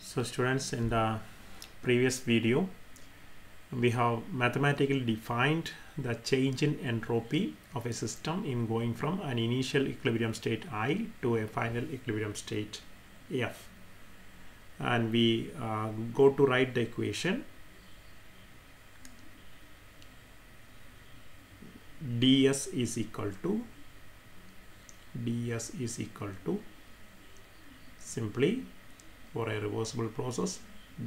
So students, in the previous video we have mathematically defined the change in entropy of a system in going from an initial equilibrium state I to a final equilibrium state F, and we go to write the equation ds is equal to simply, for a reversible process,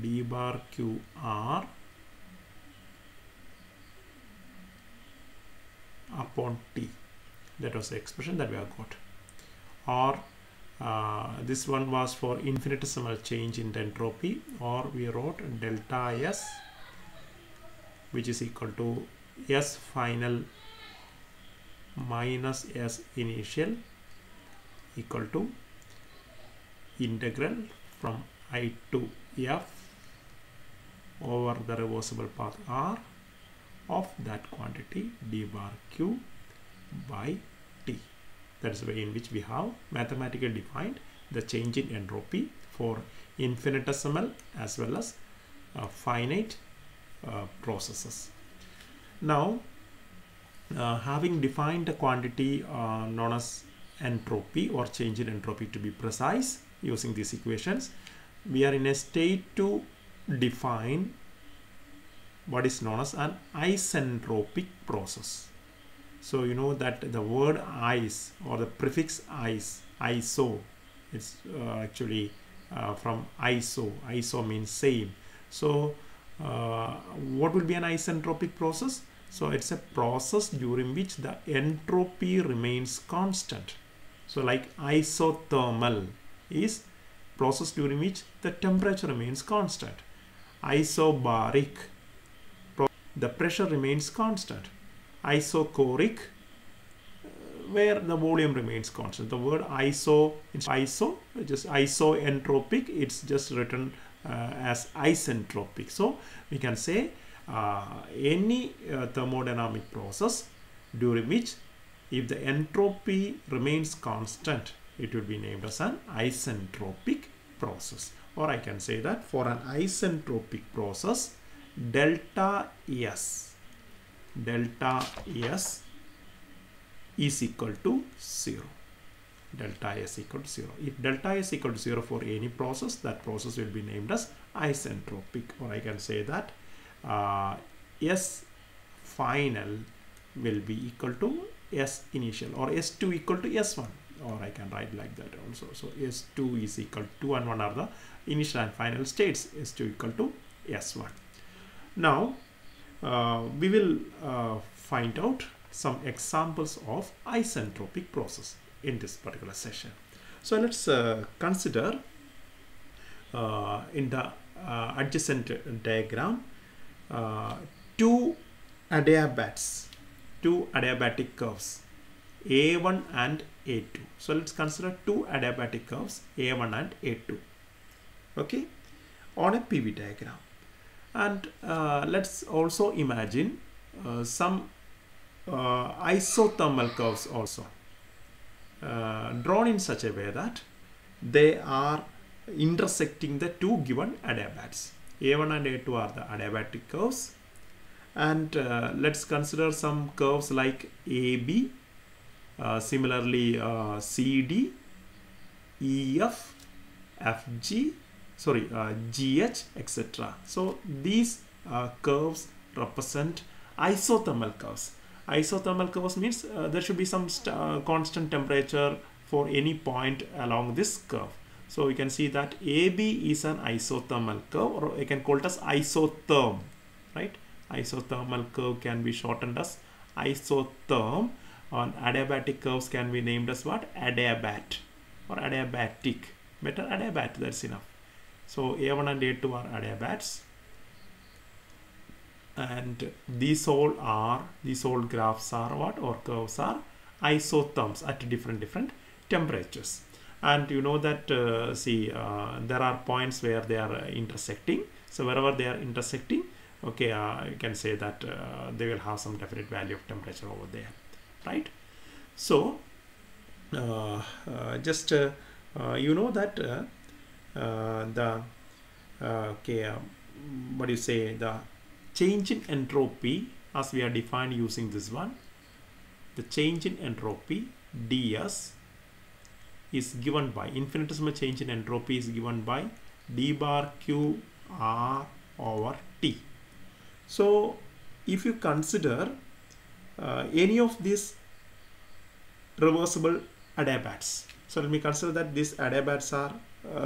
d bar qr upon t. That was the expression that we have got. Or this one was for infinitesimal change in the entropy, or we wrote delta S, which is equal to S final minus S initial equal to integral from I to F over the reversible path R of that quantity d bar q by t. That is the way in which we have mathematically defined the change in entropy for infinitesimal as well as finite processes. Now, having defined the quantity known as entropy or change in entropy to be precise using these equations, we are in a state to define what is known as an isentropic process. So you know that the word is or the prefix iso, it's actually from iso means same. So what will be an isentropic process? So it's a process during which the entropy remains constant. So like isothermal is process during which the temperature remains constant. Isobaric, the pressure remains constant. Isochoric, where the volume remains constant. The word iso, just isoentropic, it's just written as isentropic. So we can say any thermodynamic process during which if the entropy remains constant, it will be named as an isentropic process. Or I can say that for an isentropic process, delta S is equal to 0. Delta S equal to 0. If delta S equal to 0 for any process, that process will be named as isentropic. Or I can say that S final will be equal to S initial, or S2 equal to S1, or I can write like that also. So S2 is equal to 2 and 1 are the initial and final states, S2 equal to S1. Now we will find out some examples of isentropic process in this particular session. So let's consider in the adjacent diagram two adiabatic curves A1 and A2. So let's consider two adiabatic curves A1 and A2, okay, on a PV diagram. And let's also imagine some isothermal curves also drawn in such a way that they are intersecting the two given adiabats. A1 and A2 are the adiabatic curves, and let's consider some curves like AB, similarly CD, EF, FG, GH, etc. So these curves represent isothermal curves. Isothermal curves means there should be some constant temperature for any point along this curve. So you can see that AB is an isothermal curve, or I can call it as isotherm, right? Isothermal curve can be shortened as isotherm, and adiabatic curves can be named as what? Adiabat or adiabatic. Better adiabat, that's enough. So A1 and A2 are adiabats, and these all graphs are what, or curves are isotherms at different temperatures. And you know that there are points where they are intersecting. So wherever they are intersecting, okay, you can say that they will have some definite value of temperature over there, right? So you know that the what do you say, the change in entropy as we are defined using this one. The change in entropy ds is given by, infinitesimal change in entropy is given by d bar q r over t. So if you consider any of these reversible adiabats, so let me consider that these adiabats are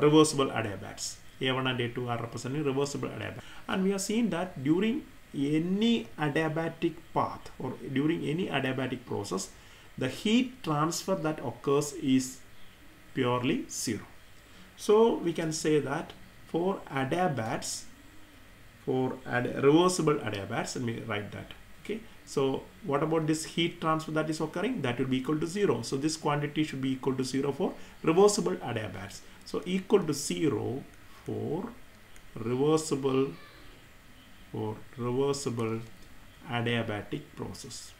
reversible adiabats. A1 and A2 are representing reversible adiabats, and we have seen that during any adiabatic path or during any adiabatic process, the heat transfer that occurs is purely zero. So we can say that for adiabats, for reversible adiabats, let me write that. Okay, so what about this heat transfer that is occurring? That will be equal to 0. So this quantity should be equal to 0 for reversible adiabats. So equal to 0 for reversible adiabatic process.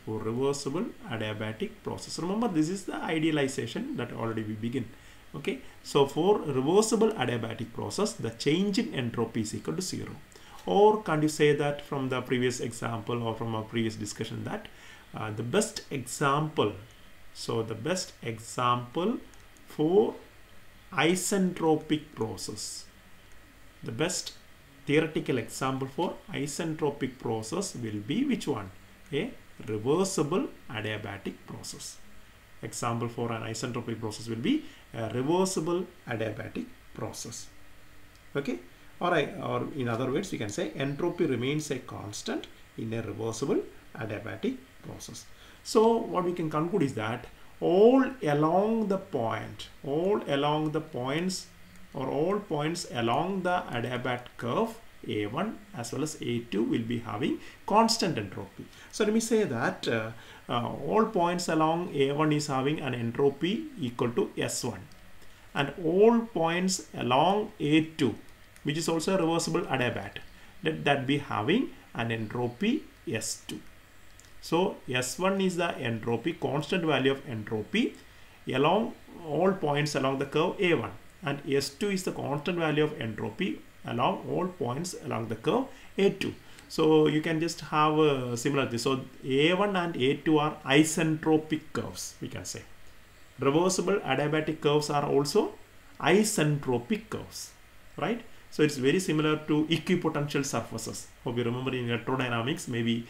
For reversible adiabatic process. Remember, this is the idealization that already we begin. Okay, so for reversible adiabatic process, the change in entropy is equal to 0. Or can't you say that from the previous example or from our previous discussion that the best example, so the best example for isentropic process, the best theoretical example for isentropic process will be which one? A reversible adiabatic process. Example for an isentropic process will be a reversible adiabatic process. Okay, or in other words, we can say entropy remains a constant in a reversible adiabatic process. So what we can conclude is that all along the points or all points along the adiabat curve A1 as well as A2 will be having constant entropy. So let me say that all points along A1 is having an entropy equal to S1, and all points along A2, which is also a reversible adiabat, let that be having an entropy S2. So S1 is the entropy, constant value of entropy along all points along the curve A1, and S2 is the constant value of entropy along all points along the curve A2. So you can just have a similar thing. So A1 and A2 are isentropic curves, we can say. Reversible adiabatic curves are also isentropic curves, right? So it's very similar to equipotential surfaces. Hope you remember in electrodynamics, maybe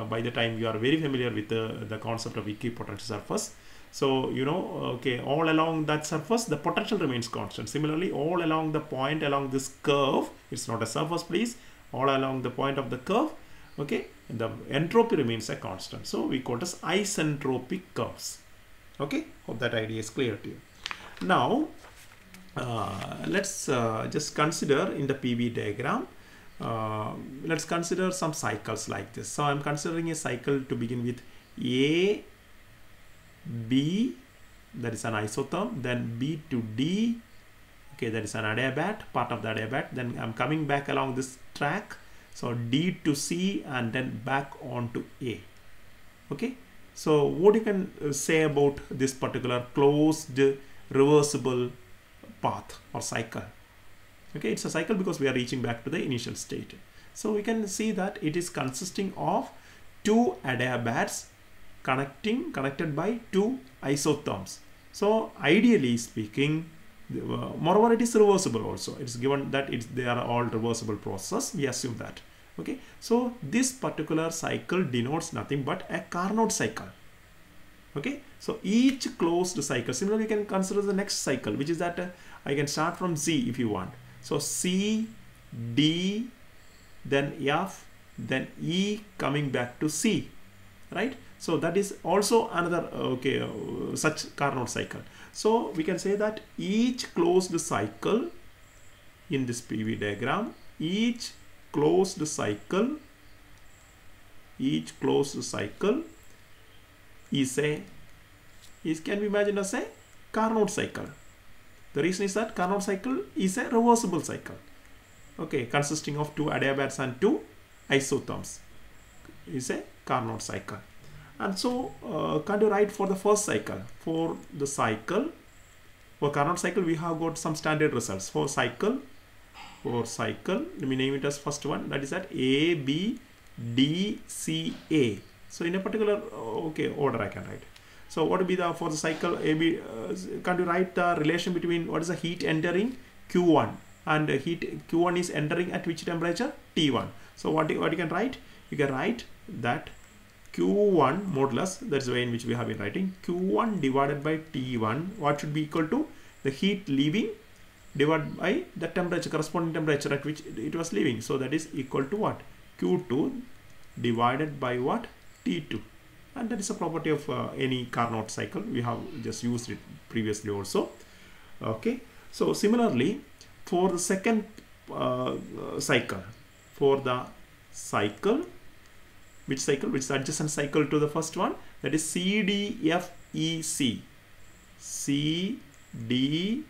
by the time you are very familiar with the concept of equipotential surface. So, you know, okay, all along that surface, the potential remains constant. Similarly, all along the point along this curve, it's not a surface, please, all along the point of the curve, okay, the entropy remains a constant. So we call it as isentropic curves. Okay, hope that idea is clear to you. Now, let's just consider in the PV diagram, let's consider some cycles like this. So I'm considering a cycle to begin with A, B, that is an isotherm, then B to D, okay, that is an adiabat, part of the adiabat. Then I'm coming back along this track, so D to C, and then back on to A. Okay, so what you can say about this particular closed reversible path or cycle? Okay, it's a cycle because we are reaching back to the initial state. So we can see that it is consisting of two adiabats connected by two isotherms. So ideally speaking, moreover it is reversible also. It's given that they are all reversible processes. We assume that. Okay, so this particular cycle denotes nothing but a Carnot cycle. Okay, so each closed cycle, similarly you can consider the next cycle, which is that I can start from C if you want. So C, D, then F, then E, coming back to C, right? So that is also another such Carnot cycle. So we can say that each closed cycle in this PV diagram, each closed cycle can be imagined as a Carnot cycle. The reason is that Carnot cycle is a reversible cycle, okay, consisting of two adiabats and two isotherms, is a Carnot cycle. And so can you write for the first cycle, for the cycle For Carnot cycle, we have got some standard results. For cycle, let me name it as first one, that is that A, B, D, C, A. So in a particular order I can write. So what will be for the cycle A, B? Can you write the relation between what is the heat entering Q1 and heat Q1 is entering at which temperature? T1. So what you can write? You can write that Q1 modulus, that's the way in which we have been writing, Q1 divided by T1, what should be equal to the heat leaving divided by the temperature, corresponding temperature at which it was leaving. So that is equal to what? Q2 divided by what? T2. And that is a property of any Carnot cycle. We have just used it previously also. Okay. So similarly, for the second cycle, for the cycle, which cycle? Which is the adjacent cycle to the first one? That is CDFEC. CDFEC,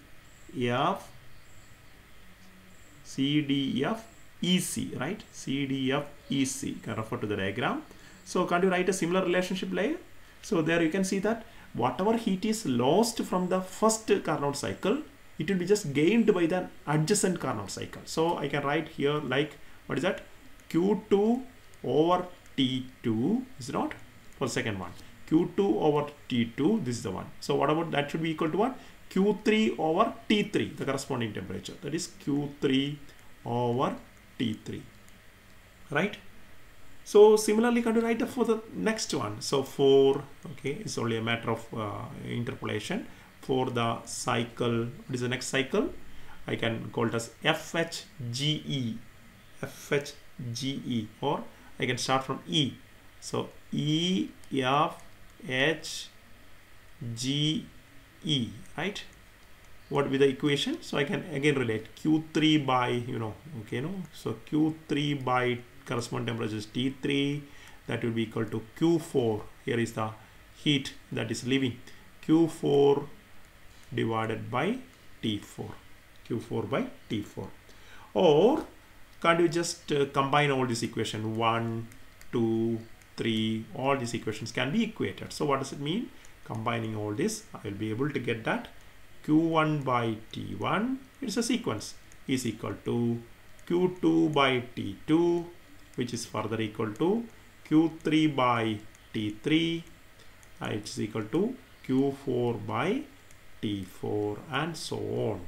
right? CDFEC. You can refer to the diagram. So can't you write a similar relationship layer? So there you can see that whatever heat is lost from the first Carnot cycle, it will be just gained by the adjacent Carnot cycle. So I can write here like, what is that? Q2 over T2 is not for the second one. Q2 over T2, this is the one. So what about that should be equal to what? Q3 over T3, the corresponding temperature. That is Q3 over T3, right? So similarly, can you write it for the next one? So for, okay, it's only a matter of interpolation. For the cycle, what is the next cycle? I can call it as FHGE, or I can start from E. So EFHGE, right? What will be the equation? So I can again relate Q3 by, so Q3 by corresponding temperature is T3, that will be equal to Q4. Here is the heat that is leaving. Q4 divided by T4. Q4 by T4. Or can't you just combine all these equations? 1, 2, 3, all these equations can be equated. So what does it mean? Combining all this, I will be able to get that Q1 by T1, it's a sequence, is equal to Q2 by T2, which is further equal to Q3 by T3, it is equal to Q4 by T4, and so on.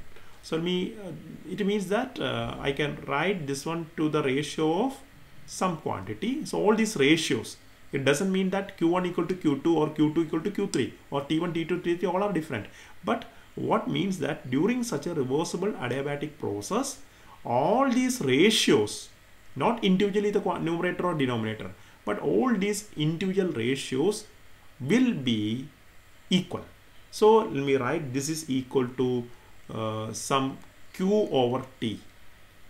So it means that I can write this one to the ratio of some quantity. So all these ratios, it doesn't mean that Q1 equal to Q2 or Q2 equal to Q3 or T1, T2, T3, all are different. But what means that during such a reversible adiabatic process, all these ratios, not individually the numerator or denominator, but all these individual ratios will be equal. So let me write this is equal to some Q over T.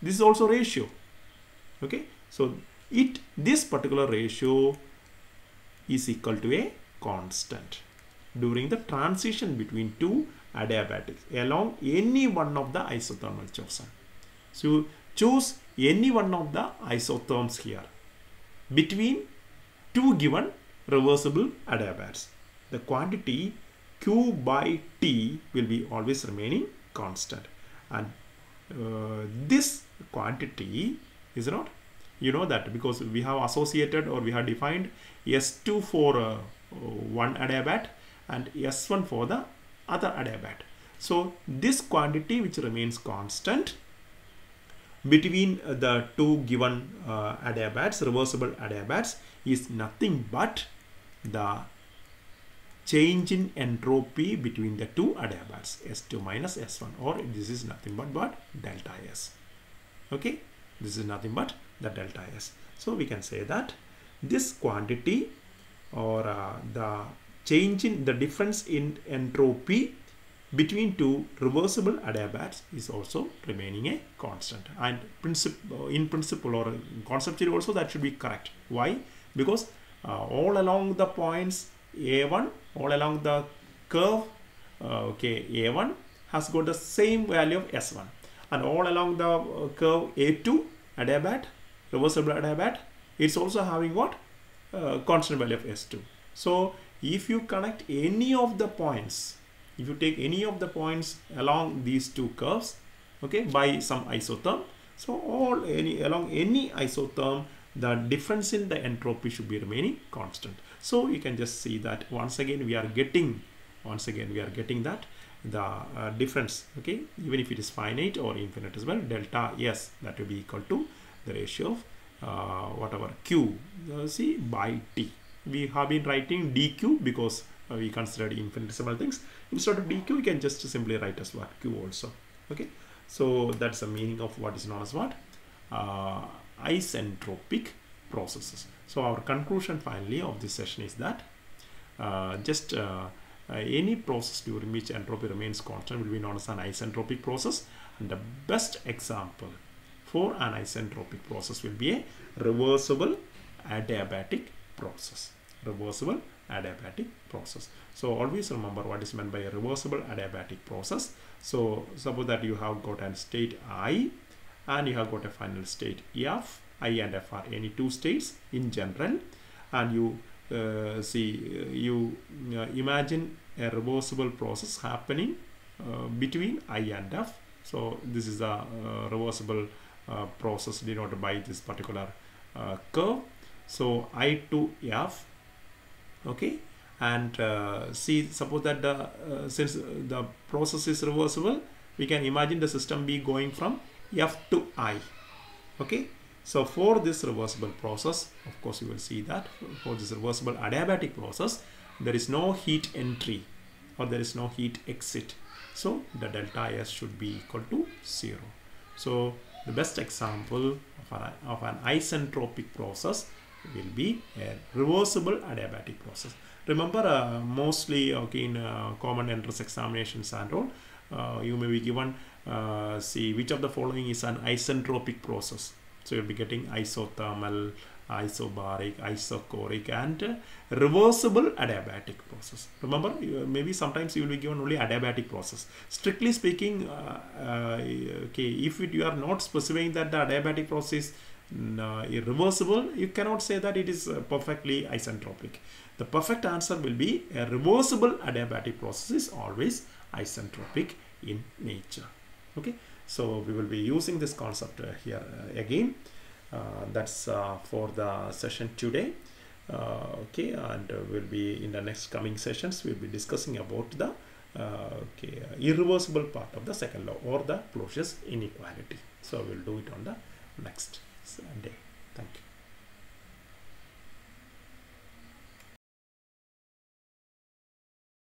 This is also ratio. Okay, so this particular ratio is equal to a constant during the transition between two adiabatics along any one of the isothermal chosen. So choose any one of the isotherms here between two given reversible adiabats. The quantity Q by T will be always remaining constant, and this quantity is not, that because we have associated or we have defined S2 for one adiabat and S1 for the other adiabat. So this quantity which remains constant between the two given adiabats, reversible adiabats, is nothing but the change in entropy between the two adiabats, S2 minus S1, or this is nothing but delta S. Okay, this is nothing but the delta S. So we can say that this quantity or the change in the difference in entropy between two reversible adiabats is also remaining a constant, and in principle or conceptually also that should be correct. Why? Because all along the points A1, all along the curve A1 has got the same value of S1, and all along the curve A2 adiabat, reversible adiabat, it's also having what? Constant value of S2. So if you connect any of the points if you take any of the points along these two curves, okay, by some isotherm, so along any isotherm, the difference in the entropy should be remaining constant. So you can just see that once again we are getting that the difference, okay, even if it is finite or infinite as well, delta S, that will be equal to the ratio of whatever Q C by T. We have been writing dq because we considered infinitesimal things. Instead of dq, we can just simply write as what, Q also. Okay, so that's the meaning of what is known as what, isentropic processes. So our conclusion finally of this session is that any process during which entropy remains constant will be known as an isentropic process, and the best example for an isentropic process will be a reversible adiabatic process. Reversible adiabatic process. So always remember what is meant by a reversible adiabatic process. So suppose that you have got a state I and you have got a final state F. I and F are any two states in general, and you imagine a reversible process happening between I and F. So this is a reversible process denoted by this particular curve. So I to F, okay, and suppose that since the process is reversible, we can imagine the system be going from F to I. Okay, so for this reversible process, of course you will see that for this reversible adiabatic process, there is no heat entry or there is no heat exit, so the delta S should be equal to 0. So the best example of an isentropic process will be a reversible adiabatic process. Remember, mostly okay, in common entrance examinations and all, you may be given see which of the following is an isentropic process. So you'll be getting isothermal, isobaric, isochoric, and reversible adiabatic process. Remember, maybe sometimes you will be given only adiabatic process. Strictly speaking, okay, if you are not specifying that the adiabatic process is irreversible, you cannot say that it is perfectly isentropic. The perfect answer will be a reversible adiabatic process is always isentropic in nature. Okay, so we will be using this concept here again. That's for the session today. Okay, and we'll be in the next coming sessions, we'll be discussing about the irreversible part of the second law, or the Closius inequality. So we'll do it on the next day. Thank you.